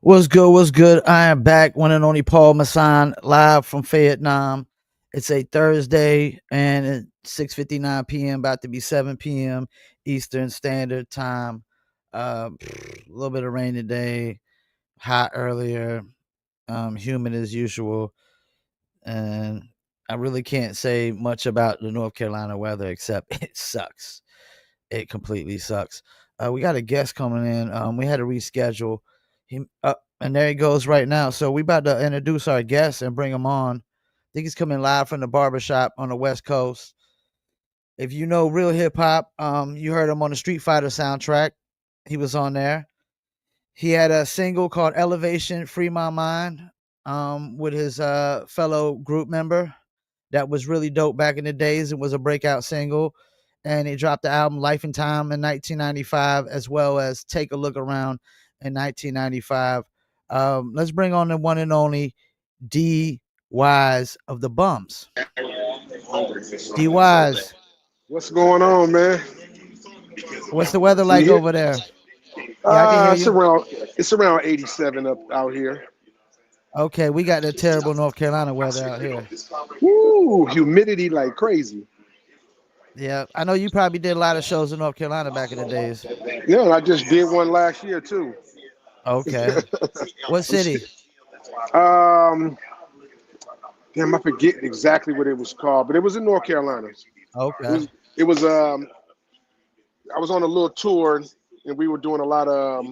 What's good? What's good? I am back, one and only Paul Masson, live from Vietnam. It's a Thursday, and it's 6:59 p.m. About to be 7 p.m. Eastern Standard Time. A little bit of rain today, hot earlier, humid as usual, and I really can't say much about the North Carolina weather except it sucks. It completely sucks. We got a guest coming in. We had to reschedule. And there he goes right now. So we about to introduce our guest and bring him on. I think he's coming live from the barbershop on the West Coast. If you know real hip hop, you heard him on the Street Fighter soundtrack. He was on there. He had a single called Elevation Free My Mind with his fellow group member that was really dope back in the days. It was a breakout single. And he dropped the album Life and Time in 1995, as well as Take a Look Around in 1995. Let's bring on the one and only D Wise of the Bums. D Wise, What's going on, man? what's the weather You like here? over there? Yeah, I can hear It's you. around it's around 87 up out here. Okay, we got the terrible North Carolina weather out here. Woo, humidity like crazy. Yeah, I know you probably did a lot of shows in North Carolina back in the days. Yeah, and I just did one last year too. Okay. What city? um, damn, I forget exactly what it was called, but it was in North Carolina. It Okay. was it was I was on a little tour and we were doing a lot of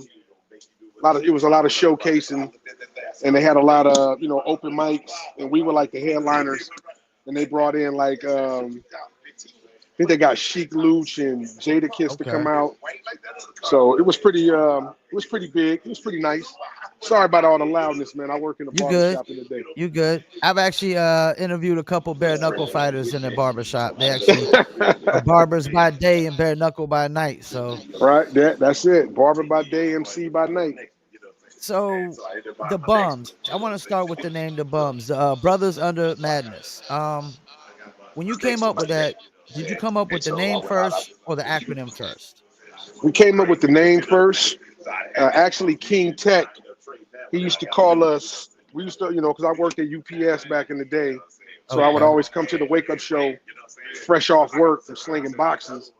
it was a lot of showcasing and they had a lot of open mics and we were like the headliners and they brought in like I think they got Chic Luch and Jada Kiss to come Okay. out. So it was pretty big. It was pretty nice. Sorry about all the loudness, man. I work in a You barber good? shop in the day. You good? I've actually interviewed a couple bare knuckle fighters in the barbershop. They actually are barbers by day and bare knuckle by night. Right, that's it. Barber by day, MC by night. So the Bums. I want to start with the name the Bums, Brothers Under Madness. When you came up with that, did you come up with the name first or the acronym first? We came up with the name first. Actually, King Tech, he used to call us. We used to, because I worked at UPS back in the day, so I would Okay. always come to the wake up show, fresh off work from slinging boxes.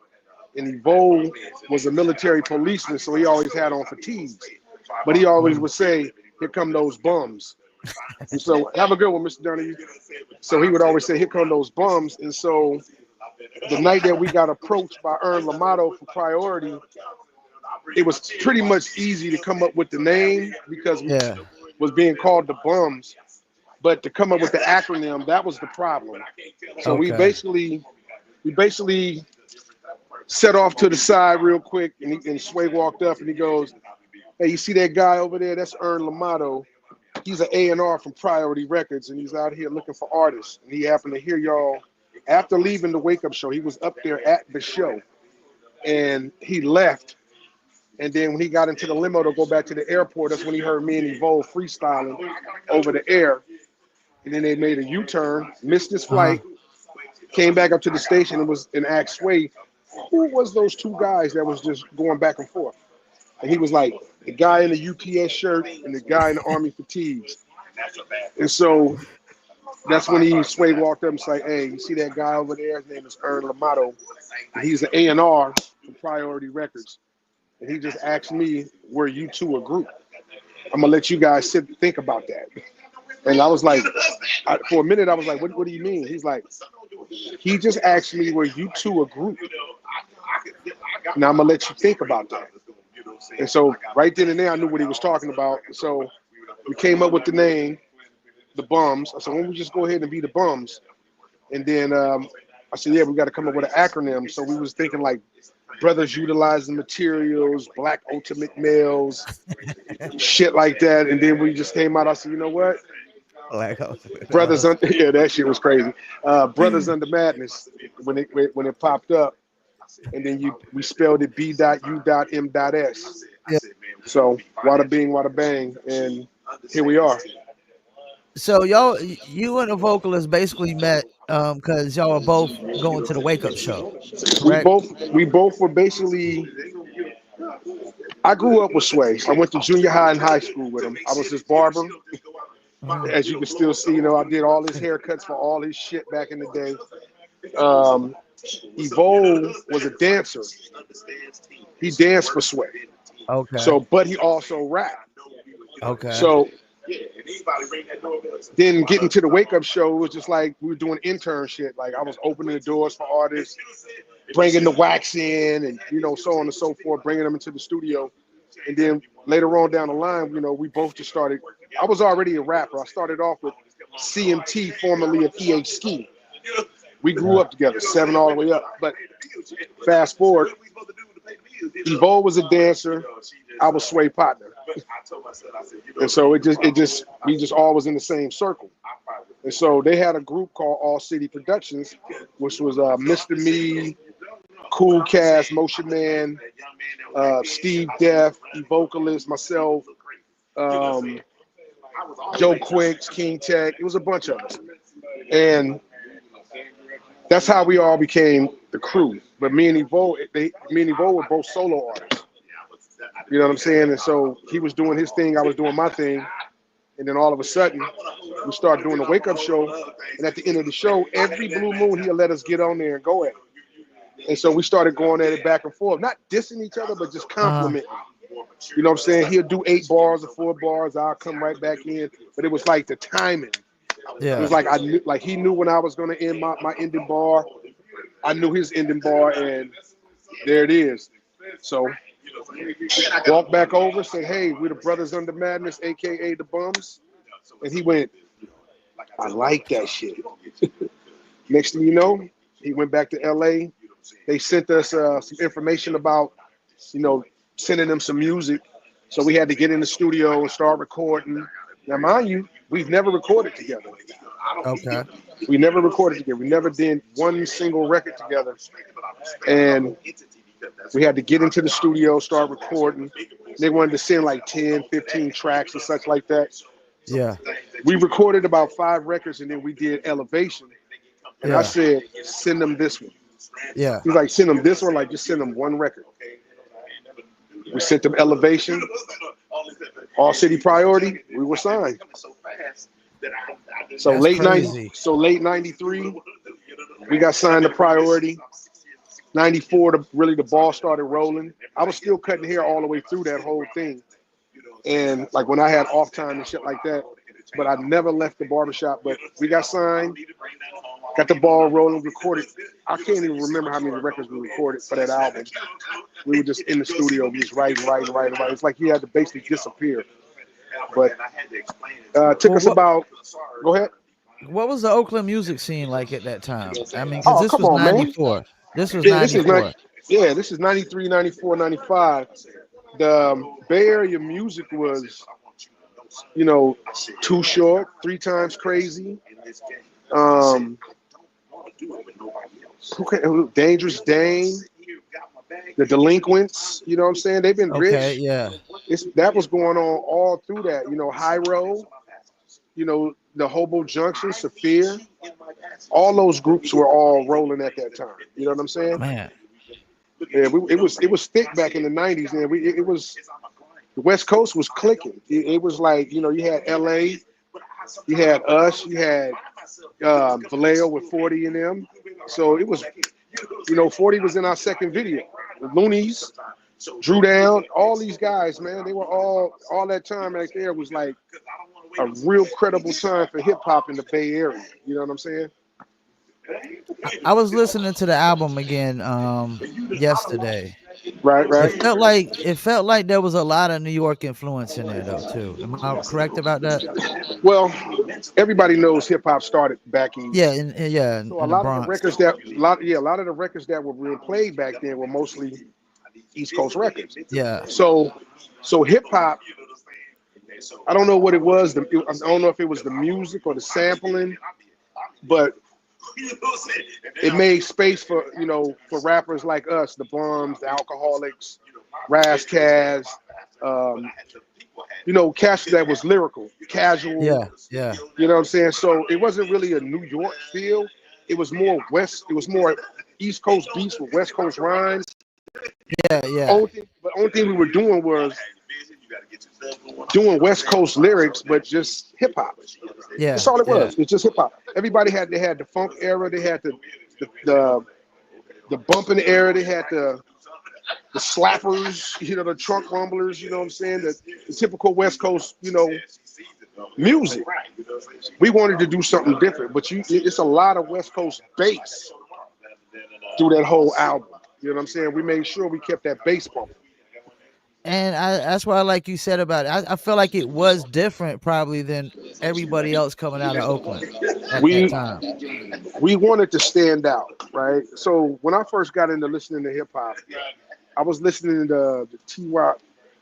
And Evo was a military policeman, so he always had on fatigues. But he always Mhm. would say, "Here come those bums." And so, have a good one, Mr. Donahue. So he would always say, "Here come those bums." And so, the night that we got approached by Ern Lamato for Priority, it was pretty much easy to come up with the name because we Yeah. was being called the bums. But to come up with the acronym, that was the problem. So we Okay. basically set off to the side real quick, and Sway walked up and he goes, "Hey, you see that guy over there? That's Ern Lamato. He's an A&R from Priority Records, and he's out here looking for artists. And he happened to hear y'all after leaving the Wake Up Show. He was up there at the show, and he left. And then when he got into the limo to go back to the airport, that's when he heard me and Evolve freestyling over the air. And then they made a U-turn, missed his Uh huh. flight, came back up to the station and asked Sway, who was those two guys that was just going back and forth? And he was like, the guy in the UPS shirt and the guy in the Army fatigues. And so that's when Sway walked up and said, hey, you see that guy over there? His name is Ern Lamato. And he's an A&R from Priority Records. And he just asked me, were you two a group? I'm going to let you guys sit and think about that. And I was like, for a minute, I was like, what do you mean? He's like, he just asked me, were you two a group? Now I'm going to let you think about that. And so right then and there, I knew what he was talking about. So we came up with the name, the Bums. I said, why don't we just go ahead and be the Bums? And then I said, yeah, we got to come up with an acronym. So we was thinking like Brothers Utilizing Materials, Black Ultimate Males, shit like that. And then we just came out. I said, you know what? Like, Yeah, that shit was crazy. Brothers Under Madness when it popped up, and then we spelled it B.U.M.S. yeah. So wada bing, wada bang, and here we are. So you and the vocalist basically met because y'all were both going to the Wake Up Show, We correct? both we both were basically. I grew up with Sway. I went to junior high and high school with him. I was his barber. Mhm. As you can still see, I did all his haircuts for all his shit back in the day. Um, Evo was a dancer. He danced for Sway. Okay. So, but he also rapped. Okay. So then getting to the wake up show was just like we were doing intern shit. Like I was opening the doors for artists, bringing the wax in, and so on and so forth, bringing them into the studio. And then later on down the line, we both just started. I was already a rapper. I started off with CMT, formerly of PH Ski. We grew Yeah. up together, 7 all the way up. But fast forward, Evo was a dancer. I was Sway partner. And so we just all was in the same circle. And so they had a group called All City Productions, which was Mr. Me, Cool Cast, Motion Man, Steve Def, the vocalist, myself, um, Joe Quicks, King Tech. It was a bunch of us. And that's how we all became the crew. But me and Evo were both solo artists. You know what I'm saying? And so he was doing his thing, I was doing my thing. And then all of a sudden, we started doing the wake up show. And at the end of the show, every blue moon, he'll let us get on there and go at it. And so we started going at it back and forth, not dissing each other, but just Uh-huh. complimenting. You know what I'm saying? He'll do 8 bars or 4 bars. I'll come right back in. But it was like the timing. It Yeah. was like I knew, like he knew when I was going to end my ending bar. I knew his ending bar, and there it is. So walked back over, said, "Hey, we're the Brothers Under Madness, aka the Bums," and he went, "I like that shit." Next thing you know, he went back to LA. They sent us some information about, you know, sending them some music. So we had to get in the studio and start recording. Now, mind you, we've never recorded together. Okay. We never recorded together. We never did one single record together. And we had to get into the studio, start recording. They wanted to send like 10, 15 tracks and such like that. Yeah. We recorded about 5 records and then we did Elevation. And I Yeah. said, send them this one. Yeah. He's like, send them this one, like just send them one record. We sent them Elevation, All City Priority. We were signed. So That's late 90, crazy. so late 93, we got signed to Priority. 94, the ball started rolling. I was still cutting hair all the way through that whole thing. And like when I had off time and shit like that, but I never left the barbershop. But we got signed, got the ball rolling, recorded. I can't even remember how many records we recorded for that album. We were just in the studio, we just writing. It's like he had to basically disappear. But it took Well, us about, go ahead. what was the Oakland music scene like at that time? I mean, because Oh, this come was on, man. 94. This was Yeah, this is not. 94. Yeah, this is 93, 94, 95. The Bay Area music was, Too Short, 3 Times Crazy, um, Dangerous Dame, the Delinquents. You know what I'm saying? They've been Okay. rich. Yeah. That was going on all through that. High Road. The Hobo Junction, Saphir. All those groups were all rolling at that time. You know what I'm saying? Man. Yeah, it was thick back in the '90s. Man, it was the West Coast was clicking. It was like you had L.A., you had us, you had Vallejo with 40 in them. So it was, 40 was in our second video. The Loonies, Drew Down, all these guys, man, they were all that time right there was like a real credible time for hip hop in the Bay Area. You know what I'm saying? I was listening to the album again yesterday. Right, It right. felt like there was a lot of New York influence in there though too. Am I correct about that? Well, everybody knows hip hop started back Yeah, east. yeah, So a in the lot of the Bronx. records that a lot of the records that were being played back then were mostly East Coast records. Yeah. So hip hop, I don't know what it was. I don't know if it was the music or the sampling, but it made space for rappers like us, the Bums, the Alcoholics, Razzcazz, Cash that was lyrical, casual. Yeah. Yeah. You know what I'm saying? So it wasn't really a New York feel. It was more West. It was more East Coast beats with West Coast rhymes. Yeah, yeah, Only thing we were doing was doing West Coast lyrics, but just hip hop. That's yeah, all it yeah. was. It's just hip hop. Everybody had the funk era. They had the bumping era. They had the slappers. The trunk rumblers. You know what I'm saying? The typical West Coast. Music. We wanted to do something different, but it's a lot of West Coast bass through that whole album. You know what I'm saying? We made sure we kept that bass pumping. And that's why, like you said about it, I feel like it was different probably than everybody else coming out of Oakland at that We time. we wanted to stand out, right? So when I first got into listening to hip hop, I was listening to the T.Y.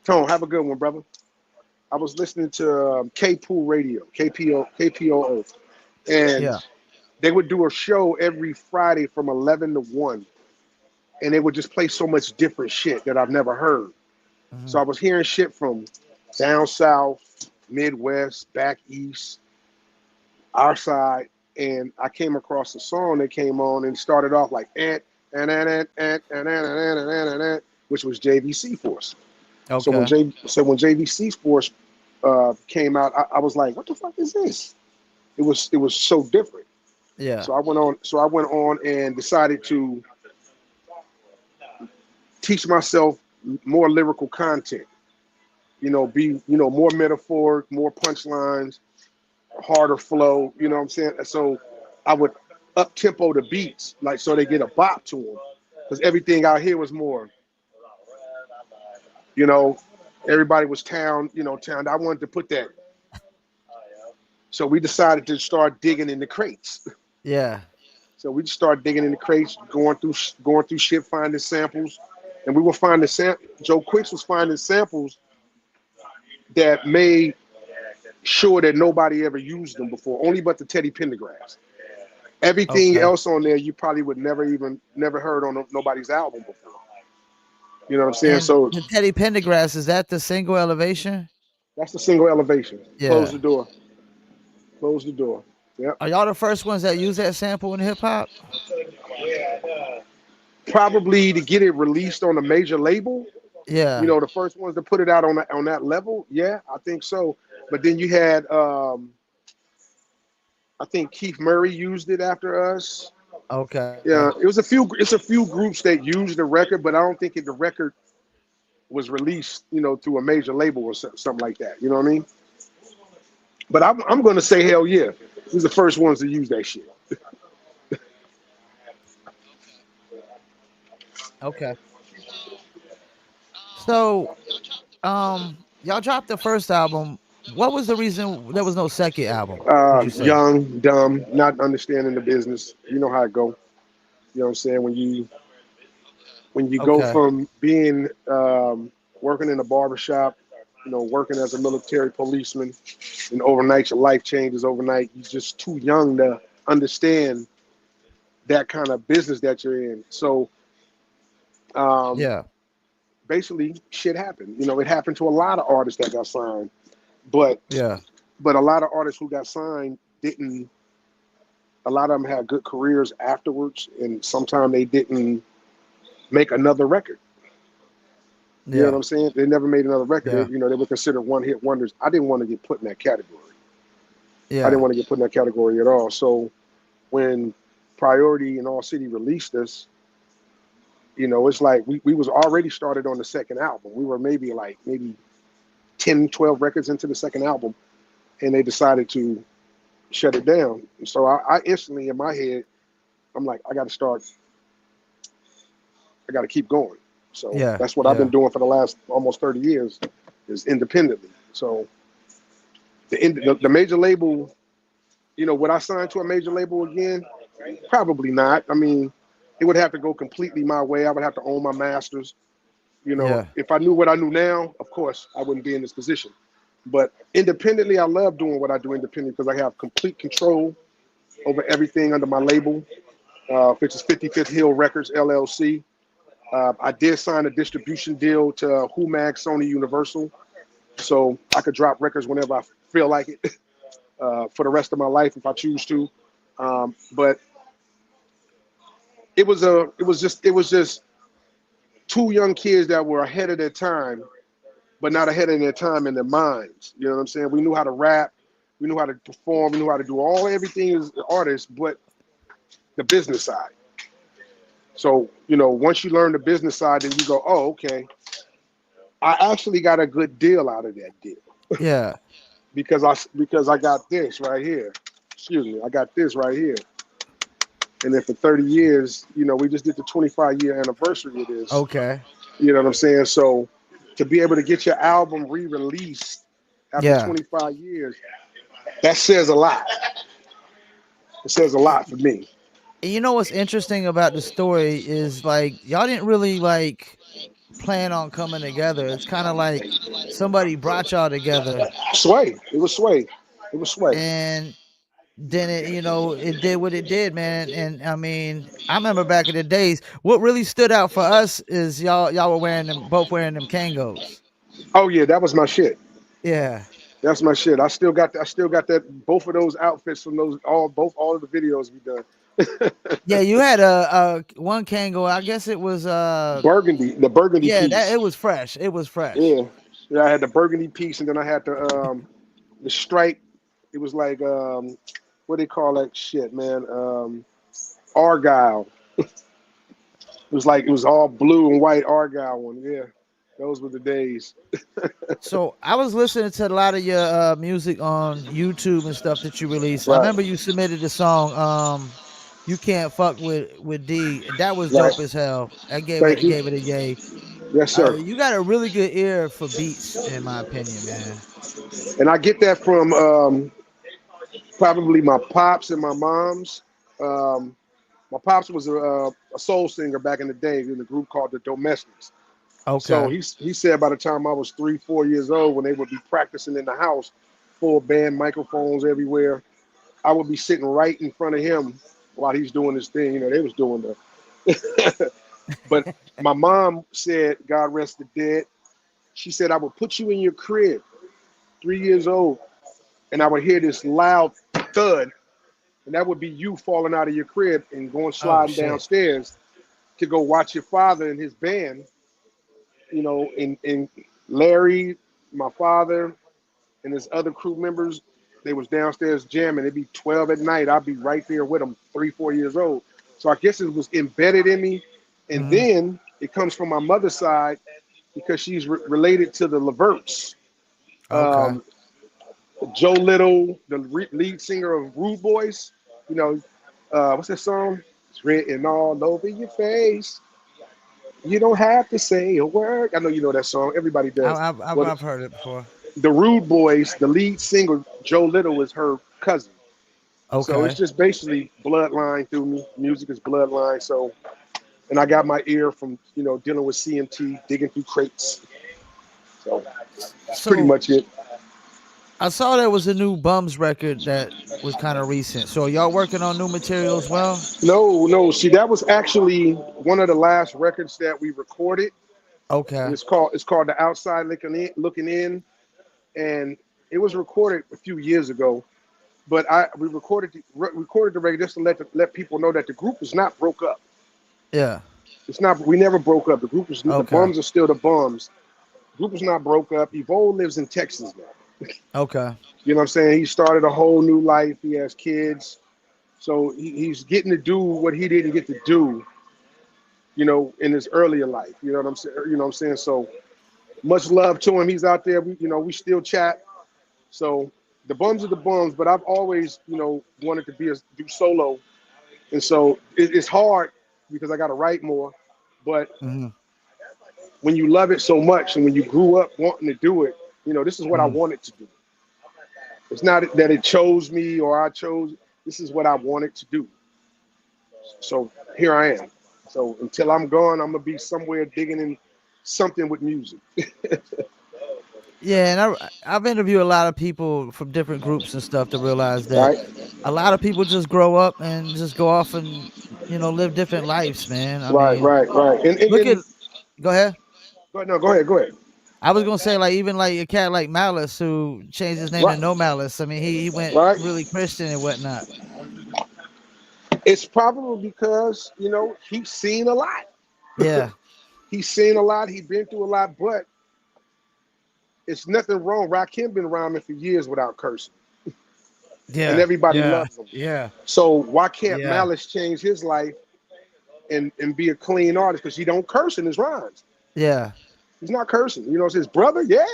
Tone, have a good one, brother. I was listening to K Pool Radio, KPOO, and Yeah. they would do a show every Friday from 11 to 1, and they would just play so much different shit that I've never heard. So Hmm. I was hearing shit from down south, Midwest, back east, our side, and I came across a song that came on and started off like which was JVC Force. So when Okay. JVC Force came out, I was like, what the fuck is this? It was so different. Yeah. So I went on and decided to teach myself more lyrical content. Be more metaphoric, more punchlines, harder flow. You know what I'm saying? So I would up tempo the beats, like so they get a bop to them, because everything out here was more, you know, everybody was town. I wanted to put that, so we decided to start digging in the crates. Yeah. So we just started digging in the crates, going through shit, finding samples, and we were finding Joe Quicks was finding samples that made sure that nobody ever used them before, only but the Teddy Pendergrass. Everything Okay. else on there you probably would never heard on nobody's album before. You know what I'm saying? And So the Teddy Pendergrass, is that the single elevation? that's the single elevation. Close Yeah. the door. Close the door. Yep. Are y'all the first ones that use that sample in hip hop? Probably to get it released on a major label. Yeah. The first ones to put it out on that level. Yeah, I think so. But then you had, I think Keith Murray used it after us. Okay. Yeah, it was a few. It's a few groups that used the record, but I don't think the record was released, through a major label or something like that. You know what I mean? But I'm going to say hell yeah. These are the first ones to use that shit. Okay. So, y'all dropped the first album. What was the reason there was no second album? Would you say? Young, dumb, not understanding the business. You know how it go. You know what I'm saying? When you go Okay. from being working in a barbershop, working as a military policeman, and overnight your life changes overnight. You're just too young to understand that kind of business that you're in. So um, Yeah. basically, shit happened. It happened to a lot of artists that got signed, but Yeah. a lot of artists who got signed didn't. A lot of them had good careers afterwards, and sometimes they didn't make another record. You know what Yeah. I'm saying? They never made another record. Yeah. They were considered one-hit wonders. I didn't want to get put in that category. I didn't Yeah. want to get put in that category at all. So when Priority and All City released us, it's like we was already started on the second album. We were maybe 10, 12 records into the second album, and they decided to shut it down. So I instantly in my head, I'm like, I got to keep going. So Yeah. that's what I've been Yeah. doing for the last almost 30 years, is independently. So the major label, would I sign to a major label again? Probably not. I mean, it would have to go completely my way. I would have to own my masters. Yeah. If I knew what I knew now, of course, I wouldn't be in this position. But independently, I love doing what I do independently because I have complete control over everything under my label, which is 55th Hill Records, LLC. I did sign a distribution deal to HUMAG, Sony Universal, so I could drop records whenever I feel like it for the rest of my life if I choose to. But it was just two young kids that were ahead of their time, but not ahead of their time in their minds. You know what I'm saying? We knew how to rap, we knew how to perform, we knew how to do everything as artists, but the business side. So, once you learn the business side, then you go, oh, okay, I actually got a good deal out of that deal Yeah. because I got this right here. Excuse me, I got this right here. And then for 30 years, we just did the 25-year anniversary of this. Okay. You know what I'm saying? So to be able to get your album re-released after Yeah. 25 years, that says a lot. It says a And lot for me. you know what's interesting about the story is like y'all didn't really like plan on coming together. It's kind of like somebody brought y'all together, Sway. It was Sway. It was Sway. and then it did what it did, man. And I mean, I remember back in the days, what really stood out for us is y'all were wearing them Kangos. Oh yeah, that was my shit. Yeah. That's my shit. I still got that both of those outfits from those all of the videos we done. Yeah, you had a one Kango. I guess it was The burgundy yeah, that piece. it was fresh. It was fresh. Yeah. Yeah, I had the burgundy piece and then I had the stripe. It was like what do they call that shit, man? Argyle. It was all blue and white Argyle one. Yeah. Those were the days. So I was listening to a lot of your music on YouTube and stuff that you released. I Right. remember you submitted the song "You Can't Fuck with D." That was Right. dope as hell. I Thank you. gave it a yay. Yes, sir. You got a really good ear for beats, in my opinion, man. And I get that from probably my pops and my moms. Um, my pops was a soul singer back in the day in a group called the Domestics. So Okay. he said by the time I was 3, 4 years old, when they would be practicing in the house, full band microphones everywhere, I would be sitting right in front of him while he's doing his thing. They was doing the. But my mom said, God rest the dead. She said I would put you in your crib, 3 years old, and I would hear this loud thud, and that would be you falling out of your crib and going Oh sliding shit. downstairs to go watch your father and his band. And Larry, my father, and his other crew members, they was downstairs jamming. It'd be 12 at night. I'd be right there with them, 3, 4 years old. So I guess it was embedded in me. And Hmm. then it comes from my mother's side because she's related to the Leverts. Okay. Um, Joe Little, the lead singer of Rude Boys, you know, what's that song? It's written all over your face. You don't have to say a word. I know you know that song. Everybody does. Well, I've heard it before. the Rude Boys, the lead singer Joe Little is her cousin. So it's Okay. just basically bloodline through me. Music is bloodline. So, and I got my ear from dealing with CMT, digging through crates. So that's pretty So much it. I saw there was a new Bums record that was kind of recent. So are y'all working on new material as well? No, no. See, that was actually one of the last records that we recorded, and Okay. it's called The Outside Looking In, and it was recorded a few years ago. But we recorded the record just to let people know that the group is not broke up. Yeah. It's not. We never broke up. The Okay. Bums are still the Bums. The group is not broke up. Evo lives in Texas now. Okay. You know what I'm saying? He started a whole new life. He has kids, so he's getting to do what he didn't get to do, in his earlier life. You know what I'm saying? You know what I'm saying? So much love to him. He's out there. We still chat. So the Bums are the Bums, but I've always, wanted to do solo, and so it's hard because I got to write more. But Hmm. when you love it so much, and when you grew up wanting to do it, this is what I Hmm. wanted to do. It's not that it chose me or I chose. This is what I wanted to do. So here I am. So until I'm gone, I'm gonna be somewhere digging in something with music. Yeah, and I've interviewed a lot of people from different groups and stuff to realize that Right, a lot of people just grow up and just go off and live different lives, man. I right, mean, right, right. And look at then go ahead. no, go ahead, go ahead. I was gonna say like even like a cat like Malice who changed his name to Right, No Malice. I mean, he went right. really Christian and whatnot. It's probably because he's seen a lot. Yeah. He's seen a lot. He's been through a lot, but it's nothing wrong. Rakim been rhyming for years without cursing, and Yeah, everybody yeah, loves him. yeah, So why can't yeah, Malice change his life and be a clean artist? Because he don't curse in his rhymes. yeah, He's not cursing. You know, it's his brother. Yeah,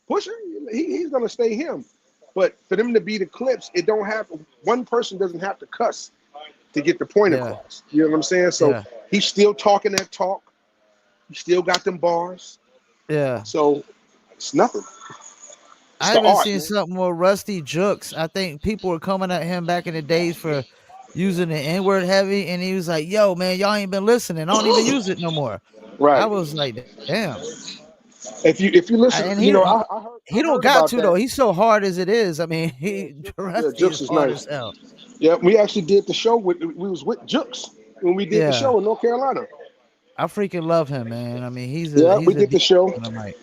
Pusher. He's gonna stay him. But for them to be the Clips, it don't have one person doesn't have to cuss to get the point yeah, across. You know what I'm saying? So yeah, he's still talking that talk. He still got them bars. yeah. So it's nothing. It's I the even art, seen man. something more Rusty Jooks. I think people were coming at him back in the days for using the N word heavy, and he was like, "Yo, man, y'all ain't been listening. I don't even use it no more." I Right. was like, "Damn." If you listen, And you he know, he I he don't heard got about to though. that. He's so hard as it is. I mean, he Yeah, Rusty Jux is is hard as nice. hell. Yeah, we actually did the show with we was with Jux when we did the Yeah, show in North Carolina. I freaking love him, man. I mean, Yeah, we he's a did the deep show. on the mic.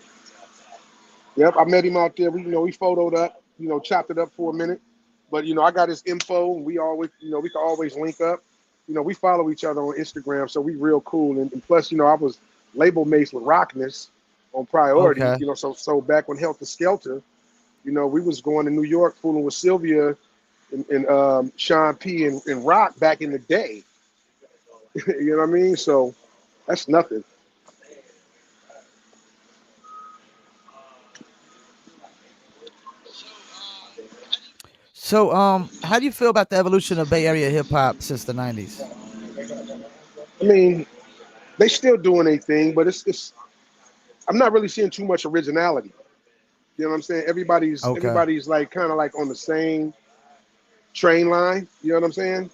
Yep, I met him out there. We photoed up, chopped it up for a minute. But I got his info, and we always, we can always link up. We follow each other on Instagram, so we real cool. And plus, I was label mates with Rockness on Priority. Okay. So back when Helter Skelter, we was going to New York, fooling with Sylvia and Sean P and Rock back in the day. You know what I mean? So that's nothing. So, how do you feel about the evolution of Bay Area hip hop since the '90s? I mean, they still doing a thing, but it's I'm not really seeing too much originality. You know what I'm saying? Everybody's Okay, everybody's like kind of like on the same train line. You know what I'm saying?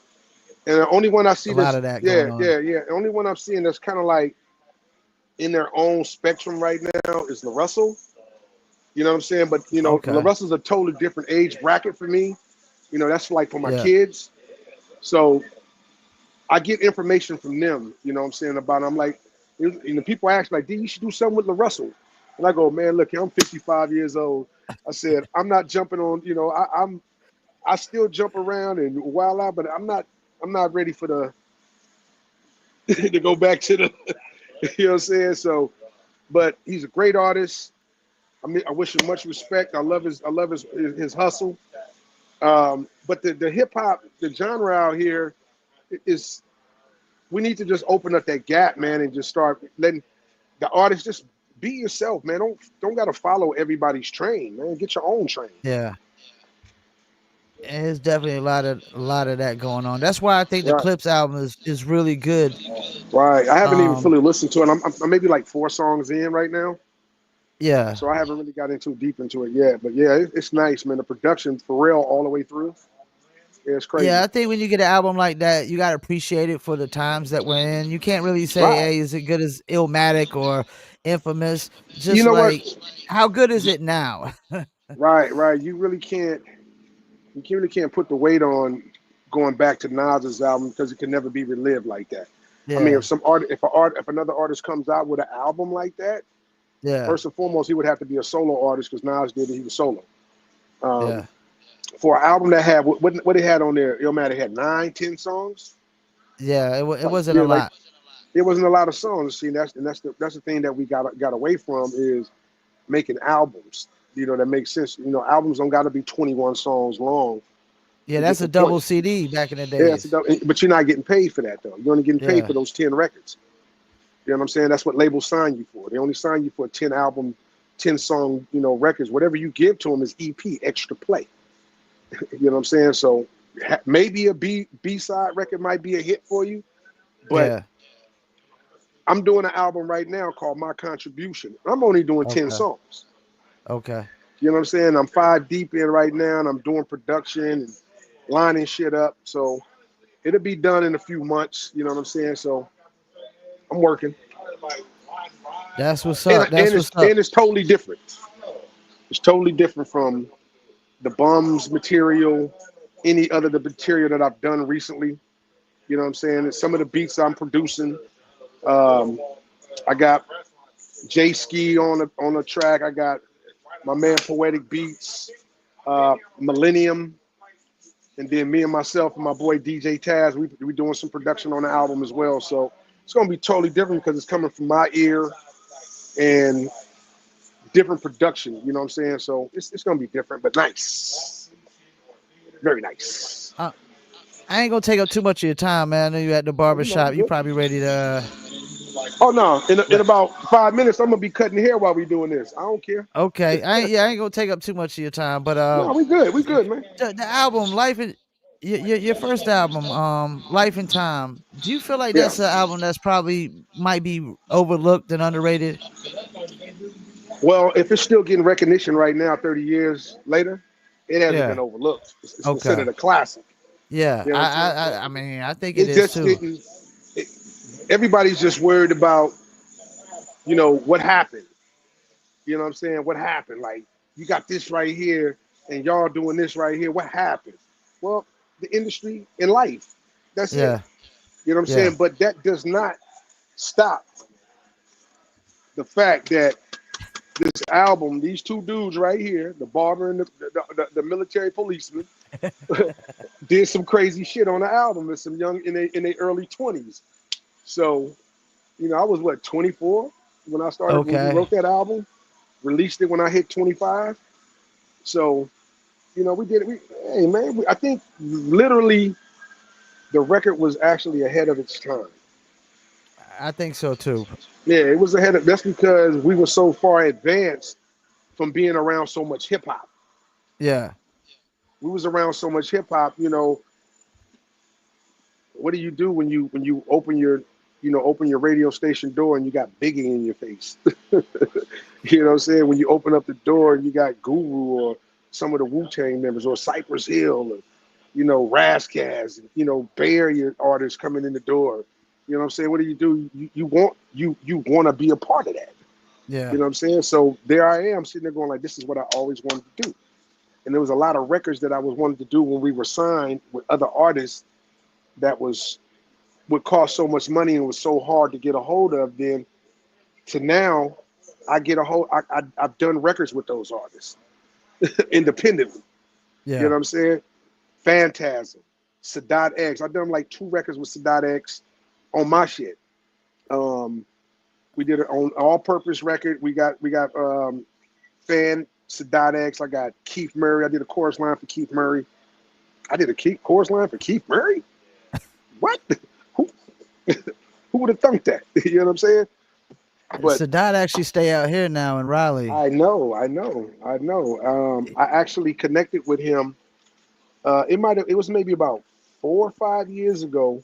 And the only one I a see lot that's of that yeah, going on. yeah, yeah. The only one I'm seeing that's kind of like in their own spectrum right now is La Russell. You know what I'm saying? But La Okay, Russell's a totally different age bracket for me. That's like for my yeah, kids. So I get information from them. You know what I'm saying about them. I'm like, people ask like, "D, you should do something with La Russell." And I go, "Man, look, I'm 55 years old." I said, "I'm not jumping on. I still jump around and wild out, but I'm not ready for the to go back to the you know what I'm saying. So, but he's a great artist. I mean, I wish him much respect. I love his hustle. But the hip hop, the genre out here is we need to just open up that gap, man, and just start letting the artists just be yourself, man. Don't gotta follow everybody's train, man. Get your own train. yeah. There's definitely a lot of that going on. That's why I think the Right. Clips album is really good. Right. I haven't even Um, fully listened to it. I'm maybe like 4 songs in right now. yeah, So I haven't really got into deep into it yet. But yeah, it's nice, man. The production for real all the way through. Yeah, it's yeah. crazy. I think when you get an album like that, you gotta appreciate it for the times that we're in. You can't really say, Right. "Hey, is it good as Illmatic or Infamous?" You Just know what? like, how good is it now? Right, right. You really can't put the weight on going back to Nas's album because it can never be relived like that. I mean, Yeah, if another artist comes out with an album like that, yeah, first and foremost, he would have to be a solo artist because Nas did it. He was solo. Um, yeah, for an album that had what they had on there, Illmatic had 9, 10 songs. yeah. It Like wasn't a yeah, like lot. it wasn't a lot of songs. See, that's the thing that we got away from is making albums. That makes sense. Albums don't got to be 21 songs long Yeah, to get that's the a point. double CD back in the Yeah, days. but you're not getting paid for that though. You're only getting paid Yeah, for those 10 records. You know what I'm saying? That's what labels sign you for. They only sign you for 10 album, 10 song, records. Whatever you give to them is EP, extra play. You know what I'm saying? So maybe a B side record might be a hit for you, but yeah. I'm doing an album right now called My Contribution. I'm only doing 10 Okay, songs. okay. You know what I'm saying? I'm 5 deep in right now, and I'm doing production and lining shit up. So it'll be done in a few months. You know what I'm saying? So I'm working, That's what's and up. and That's it's what's up. and it's totally different. It's totally different from the bums material, any other the material that I've done recently. You know what I'm saying? And some of the beats I'm producing, um, I got J Ski on the track. I got my man Poetic Beats, Millennium, and then me and myself and my boy DJ Taz. We doing some production on the album as well. So It's gonna be totally different because it's coming from my ear and different production. You know what I'm saying? So it's gonna be different, but nice, very nice. Uh, I ain't gonna take up too much of your time, man. I know you at the Oh, barber you know, we shop. You good. probably ready to. Oh no, in What? about 5 minutes, I'm gonna be cutting hair while we doing this. I don't care. Okay, I ain't gonna take up too much of your time, but No, we good. We good, man. the album Life in your first album, Life in Time. Do you feel like Yeah. that's an album that's probably might be overlooked and underrated? Well, if it's still getting recognition right now, 30 years later, it hasn't been Yeah. overlooked. It's Okay. considered a classic. Yeah. You know what I'm saying? I mean, I think it It is just too. didn't. It, everybody's just worried about, what happened. You know what I'm saying? What happened? Like, you got this right here, and y'all doing this right here. What happened? Well, the industry and life. That's it. Yeah. You know what I'm Yeah. saying? But that does not stop the fact that this album, these two dudes right here, the barber and the military policeman, did some crazy shit on the album. There's some young in their early 20s. So, I was what, 24 when we Okay. wrote that album, released it when I hit 25. So, we did it. Hey man, I think literally the record was actually ahead of its time. I think so too. Yeah, it was ahead of. That's because we were so far advanced from being around so much hip hop. Yeah. We was around so much hip hop. What do you do when you open your radio station door and you got Biggie in your face? You know what I'm saying? When you open up the door and you got Guru or some of the Wu Tang members or Cypress Hill or Razzcazz, Bay Area artists coming in the door. You know what I'm saying? What do? You want to be a part of that. You Yeah. know what I'm saying? So there I am sitting there going like, this is what I always wanted to do. And there was a lot of records that I was wanting to do when we were signed with other artists that would cost so much money and was so hard to get a hold of. Then to now, I get a hold. I've done records with those artists independently. You know Yeah. what I'm saying? Phantasm, Sadat X. I've done like two records with Sadat X on my shit. Um, we did it on All Purpose record. We got Fan Sadat X. I got Keith Murray. I did a chorus line for Keith Murray. I did a chorus line for Keith Murray. What? Who who would have thunk that? You know what I'm saying? But Sadat actually stay out here now in Raleigh. I know. I actually connected with him. It was maybe about 4 or 5 years ago,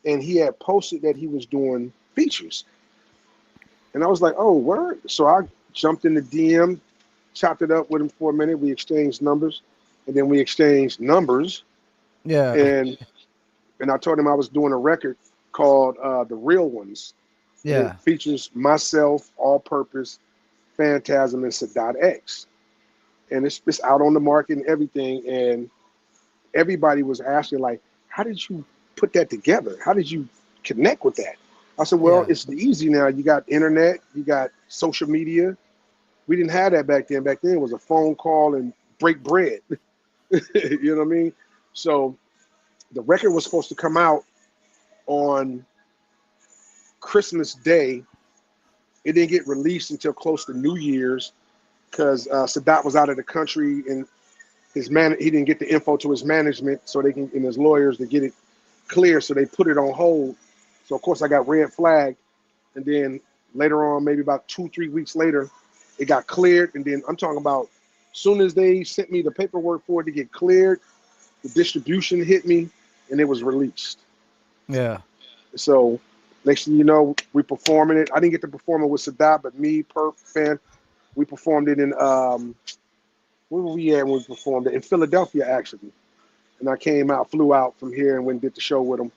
and he had posted that he was doing features, and I was like, oh, word. So I jumped in the DM, chopped it up with him for a minute. We exchanged numbers, and then we exchanged numbers, Yeah. and I told him I was doing a record called The Real Ones, and it Yeah. features myself, All Purpose, Phantasm, and Sadat X. And it's out on the market and everything. And everybody was asking, like, how did you put that together? How did you connect with that? I said, well, Yeah. it's easy now. You got internet, you got social media. We didn't have that back then. Back then it was a phone call and break bread. You know what I mean? So the record was supposed to come out on Christmas Day. It didn't get released until close to New Year's because Sadat was out of the country and he didn't get the info to his management so they can and his lawyers to get it clear, so they put it on hold. So of course I got red flagged, and then later on, maybe about 2 3 weeks later, it got cleared. And then I'm talking about soon as they sent me the paperwork for it to get cleared, the distribution hit me and it was released. Yeah. So next thing you know, we performing it. I didn't get to perform it with Sadat, but me, Perp, Fan, we performed it in where were we at when we performed it? In Philadelphia, actually. And I came out, flew out from here, and went and did the show with them.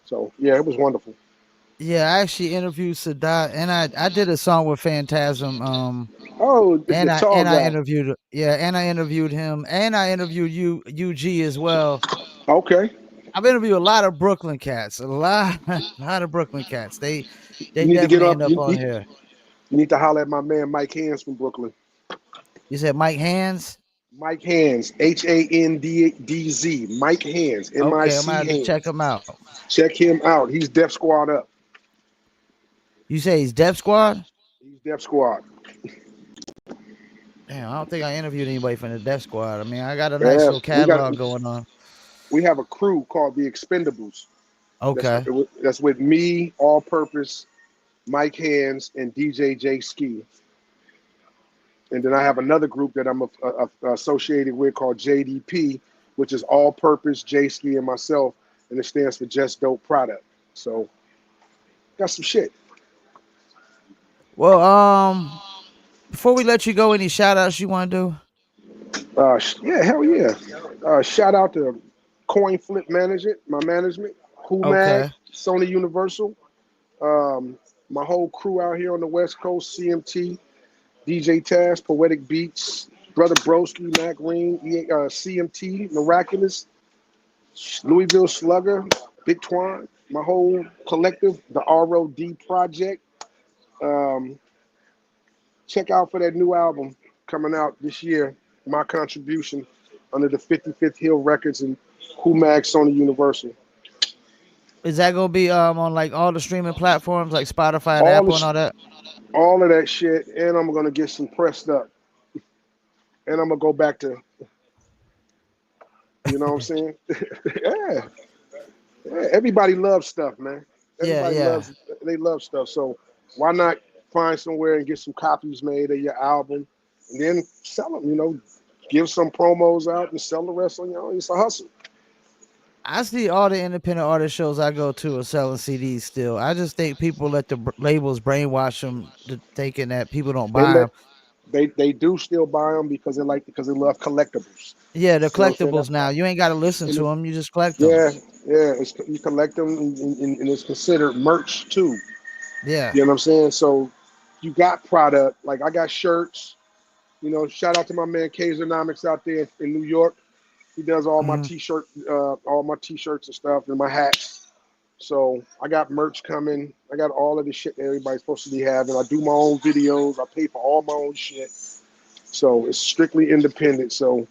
So yeah, it was wonderful. Yeah, I actually interviewed Sadat, and I did a song with Phantasm. Oh, the tall And I guy. interviewed and I interviewed him, and I interviewed UG as well. Okay, I've interviewed a lot of Brooklyn cats, a lot, a lot of Brooklyn cats. They you need to get definitely up. end up on here. You need to holler at my man Mike Hands from Brooklyn. You said Mike Hands? Mike Hands, HANDZ, Mike Hands, Okay, I'm gonna MIC have to check Hands. him out. Check him out. He's Def Squad up. You say he's Def Squad? He's Def Squad. Damn, I don't think I interviewed anybody from the Def Squad. I mean, I got a nice Yeah, little catalog going on. we have a crew called the Expendables. That's Okay. that's with me, All Purpose, Mike Hands, and DJ J Ski. And then I have another group that I'm associated with called JDP, which is All Purpose, J Ski, and myself, and it stands for Just Dope Product. So got some shit. Well, before we let you go, any shout outs you want to do? Yeah, hell yeah. Shout out to Coin Flip Management, my management, Who Mag, Okay. Sony Universal, my whole crew out here on the West Coast, CMT, DJ Taz, Poetic Beats, Brother Broski, Mac Ring, CMT, Miraculous, Louisville Slugger, Big Twine, my whole collective, the ROD Project. Um, Check out for that new album coming out this year, my contribution under the 55th Hill Records and Who Mag Sony Universal. Is that gonna be on like all the streaming platforms like Spotify and All Apple and the all that? all of that shit, and I'm gonna get some pressed up, and I'm gonna go back to, you know what I'm saying? Yeah, yeah. Everybody loves stuff, man. Yeah, Everybody yeah. loves they love stuff. So why not find somewhere and get some copies made of your album, and then sell them? You know, give some promos out and sell the rest on your own. It's a hustle. I see all the independent artist shows I go to are selling CDs still. I just think people let the labels brainwash them to thinking that people don't They buy let them. they do still buy them because they love collectibles. Yeah, they're You know what I'm saying? collectibles now. You ain't got to listen And to them. You just collect them. yeah, yeah. You collect them, and it's considered merch too. Yeah. You know what I'm saying? So you got product. Like I got shirts. You know, shout out to my man Kaisernomics out there in New York. He does Mhm. all my t-shirts and stuff, and my hats. So I got merch coming. I got all of the shit that everybody's supposed to be having. I do my own videos. I pay for all my own shit. So it's strictly independent. So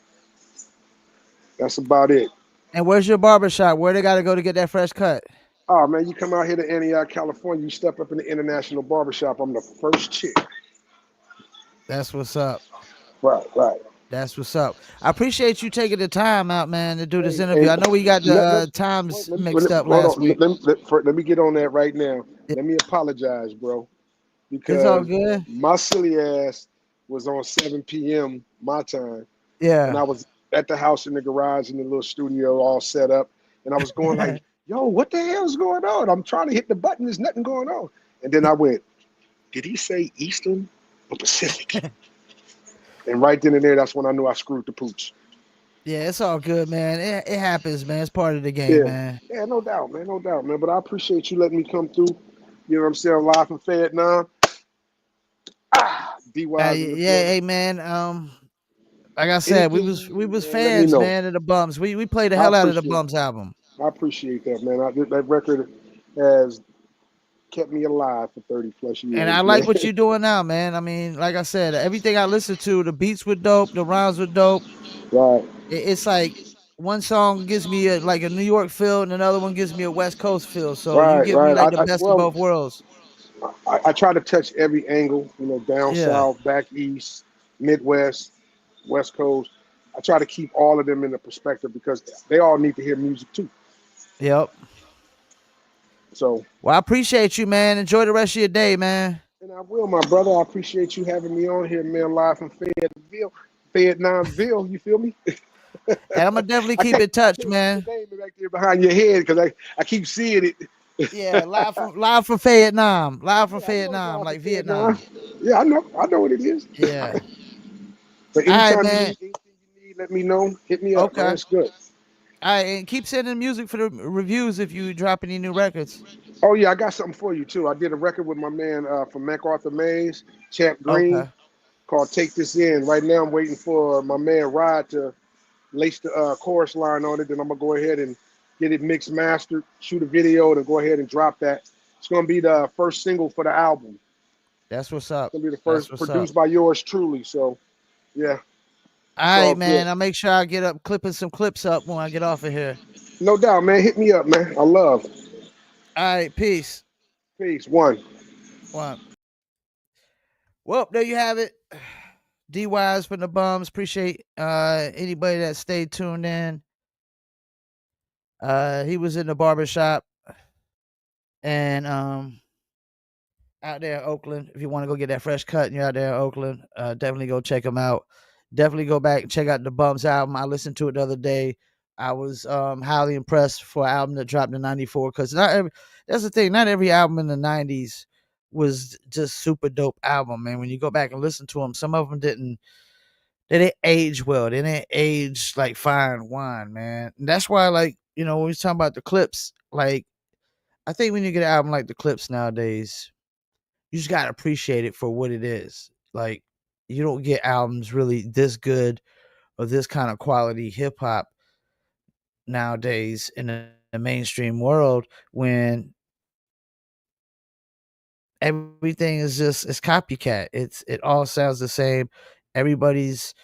that's about it. And where's your barbershop? Where they got to go to get that fresh cut? Oh man, you come out here to Antioch, California, you step up in the International Barbershop. I'm the first chick. That's what's up. Right, right. That's what's up. I appreciate you taking the time out, man, to do this interview. And I know we got the let, times let, mixed up hold last on. week. Let me get on that right now. Yeah, Let me apologize, bro, it's all because good. my silly ass was on 7 p.m. my time, and Yeah. I was at the house in the garage in the little studio all set up, and I was going like, "Yo, what the hell's going on?" I'm trying to hit the button. There's nothing going on, and then I went, "Did he say Eastern or Pacific?" And right then and there, that's when I knew I screwed the pooch. Yeah, it's all good, man. It happens, man. It's part of the game, Yeah, man. yeah, no doubt, man, no doubt, man. But I appreciate you letting me come through. You know what I'm saying? Live from Vietnam. D Wise in the Yeah, building. hey, man. Like I said, Anything we you need, was man, let me fans, know. man, of the Bums. We played the I hell out of the appreciate Bums album. I appreciate that, man. That record has kept me alive for 30 plus And I years, like man. what you're doing now, man. I mean, like I said, everything I listened to, the beats were dope, the rhymes were dope. Right, It's like one song gives me like a New York feel, and another one gives me a West Coast feel. So you right, give me right. like the best of both worlds. I try to touch every angle, you know, down Yeah. south, back east, Midwest, West Coast. I try to keep all of them in the perspective because they all need to hear music too. Yep. So, Well, I appreciate you, man. Enjoy the rest of your day, man. and I will, my brother. I appreciate you having me on here, man, live from Vietnamville. You feel me? And I'm gonna definitely I keep in touch, can't see the man. name back there behind your head because I keep seeing it. Yeah, live from Vietnam, live from Yeah, I know it's Vietnam, live from like Vietnam. Vietnam. Yeah, I know what it is. Yeah. But All right, anytime you man. need anything you need, let me know. Hit me up, man. Okay. It's good. All right, and keep sending music for the reviews if you drop any new records. Oh yeah, I got something for you too. I did a record with my man from MacArthur Maze, Champ Green, Okay. called "Take This In." Right now, I'm waiting for my man Rod to lace the chorus line on it. Then I'm gonna go ahead and get it mixed, mastered, shoot a video, to go ahead and drop that. It's gonna be the first single for the album. That's what's It's up. gonna be the That's first what's up. produced by yours truly. So yeah, All It's all right, good. man. I'll make sure I get up clipping some clips up when I get off of here. No doubt, man. Hit me up, man. I love. All right, peace. Peace. One. One. Well, there you have it. D-Wise from the Bums. Appreciate anybody that stayed tuned in. He was in the barbershop and out there in Oakland. If you want to go get that fresh cut and you're out there in Oakland, definitely go check him out. Definitely go back and check out the Bums album. I listened to it the other day. I was highly impressed for an album that dropped in '94 because that's the thing. Not every album in the '90s was just super dope album, man. When you go back and listen to them, some of them didn't. They didn't age well. They didn't age like fine wine, man. And that's why, like, when we talk about the Clips, like, I think when you get an album like the Clips nowadays, you just gotta appreciate it for what it is. Like, you don't get albums really this good or this kind of quality hip hop nowadays in the mainstream world when everything is just it's copycat. It all sounds the same. Everybody's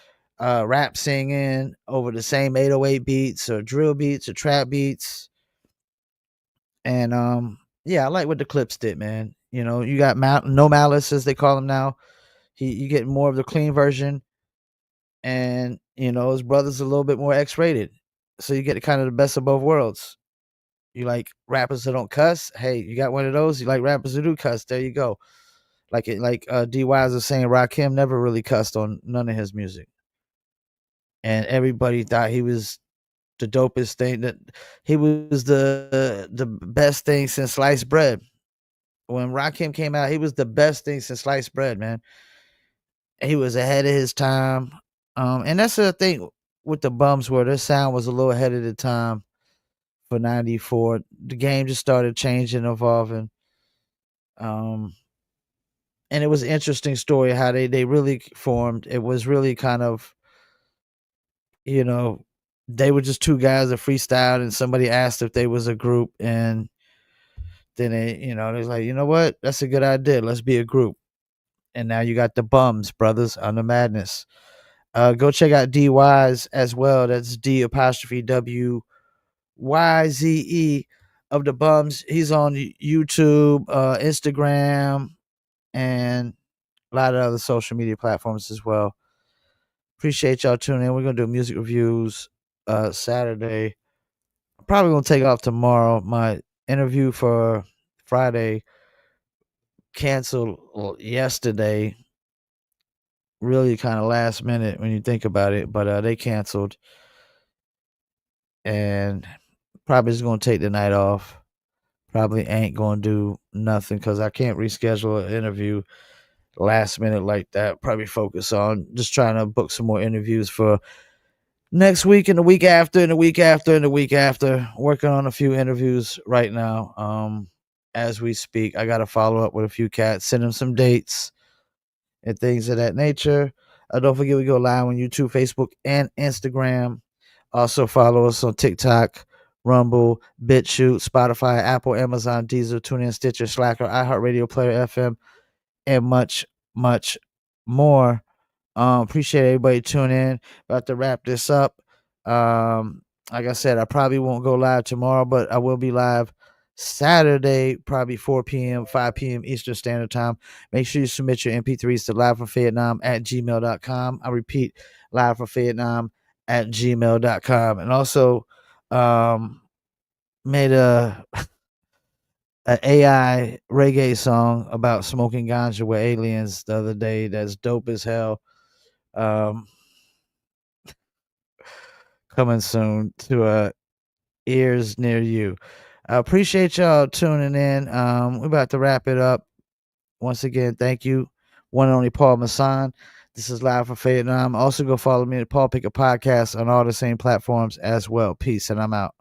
rap singing over the same 808 beats or drill beats or trap beats. And yeah, I like what the Clips did, man. You got No Malice as they call him now. You get more of the clean version, and his brother's a little bit more X-rated, so you get kind of the best of both worlds. You like rappers that don't cuss? Hey, you got one of those. You like rappers who do cuss? There you go. D Wise was saying, Rakim never really cussed on none of his music, and everybody thought he was the dopest thing. That he was the best thing since sliced bread. When Rakim came out, he was the best thing since sliced bread, man. He was ahead of his time. And that's the thing with the Bums, where their sound was a little ahead of the time for '94. The game just started changing, evolving. Um, and it was an interesting story how they really formed. It was really kind of, you know, they were just two guys that freestyled, and somebody asked if they was a group, and then they was like, you know what, that's a good idea. Let's be a group. And now you got the Bums brothers on the madness. Go check out D Wise as well. That's D apostrophe WYZE of the Bums. He's on YouTube, Instagram, and a lot of other social media platforms as well. Appreciate y'all tuning in. We're gonna do music reviews Saturday. Probably gonna take off tomorrow. My interview for Friday canceled yesterday. Really kind of last minute when you think about it, but they canceled, and probably just gonna take the night off. Probably ain't gonna do nothing because I can't reschedule an interview last minute like that. Probably focus on just trying to book some more interviews for next week and the week after and the week after and the week after. Working on a few interviews right now. As we speak, I got to follow up with a few cats, send them some dates and things of that nature. Don't forget, we go live on YouTube, Facebook, and Instagram. Also follow us on TikTok, Rumble, BitChute, Spotify, Apple, Amazon, Deezer, TuneIn, Stitcher, Slacker, iHeartRadio, Player FM, and much, much more. Appreciate everybody tuning in. About to wrap this up. Like I said, I probably won't go live tomorrow, but I will be live Saturday, probably 4 p.m., 5 p.m. Eastern Standard Time. Make sure you submit your MP3s to livefromvietnam at gmail.com. I repeat, livefromvietnam at gmail.com. And also, made an AI reggae song about smoking ganja with aliens the other day. That's dope as hell. Um, Coming soon to ears near you. I appreciate y'all tuning in. We're about to wrap it up. Once again, thank you, one and only Paul Masson. This is Live from Vietnam. Also, go follow me at Paul Pickett Podcast on all the same platforms as well. Peace, and I'm out.